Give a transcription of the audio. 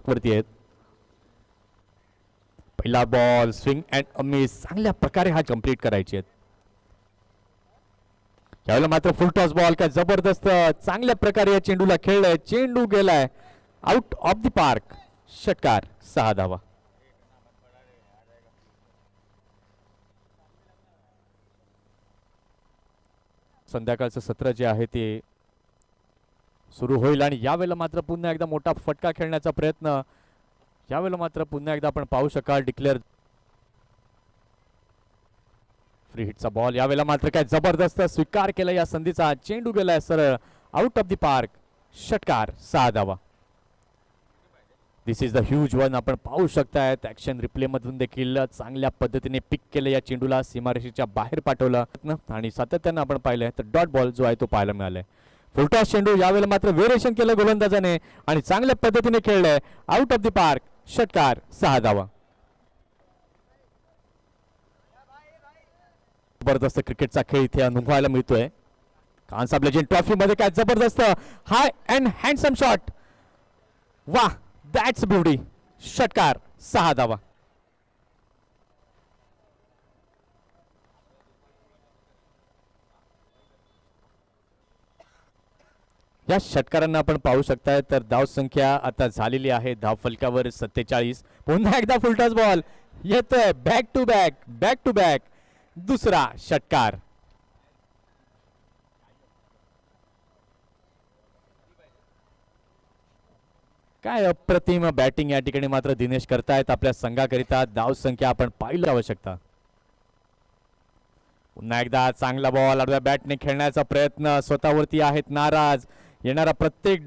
वरती आहेत. पहिला ball swing and a miss, चांगल्या प्रकारे हा कंप्लीट करायचे आहेत. यावेळेला मात्र फुल टॉस बॉल, काय जबरदस्त चांगल्या प्रकारे या चेंडूला खेळलाय. चेंडू गेलाय आउट ऑफ द पार्क. षटकार, 6 धावा. संध्याकाळचं सत्र जे आहे ते सुरू होईल आणि यावेळेला मात्र पुन्हा एकदा मोठा फटका खेळण्याचा प्रयत्न. यावेळेला मात्र पुन्हा एकदा आपण पाहू शकाल डिक्लेअर फ्री हिटचा बॉल. यावेळेला मात्र काय जबरदस्त स्वीकार केला या संधीचा. चेंडू गेलाय सरळ आउट ऑफ द पार्क. षटकार, 6 धावा. दिस इज द ह्यूज वन. आपण पाहू शकतायत ऍक्शन रिप्ले मधून देखील चांगल्या पद्धतीने पिक केलं या चेंडूला, सीमारेषेच्या बाहेर पाठवलं आणि सातत्यानं आपण पाहिलंय तर डॉट बॉल जो आहे तो पाहायला मिळालाय. फुलटॉस चेंडू, यावेळेला मात्र व्हेरिएशन केलं गोलंदाजाने आणि चांगल्या पद्धतीने खेळलंय आउट ऑफ द पार्क. षटकार, 6 धावा. जबरदस्त क्रिकेटचा खेळ इथे अनुभवायला मिळतोय. खानसाहेब लेजेंड ट्रॉफी मध्ये काय जबरदस्त हाय अँड हँडसम शॉट. वाह, दॅट्स ब्युटी. षटकार, 6 धावा. या षटकारांना आपण पाहू शकताय तर धाव संख्या आता झालेली आहे धाव फलकावर 47. पुन्हा एकदा फुलटॉस बॉल येतोय back to back, back to back. दुसरा षटकार. काय अप्रतिम बॅटिंग या ठिकाणी मात्र दिनेश करतायत आपल्या संघाकरिता. धाव संख्या आपण पाहिलं आवश्यकता. पुन्हा एकदा चांगला बॉल आडव्या बॅटने खेळण्याचा प्रयत्न. स्वतःवरती आहेत नाराज. येणारा प्रत्येक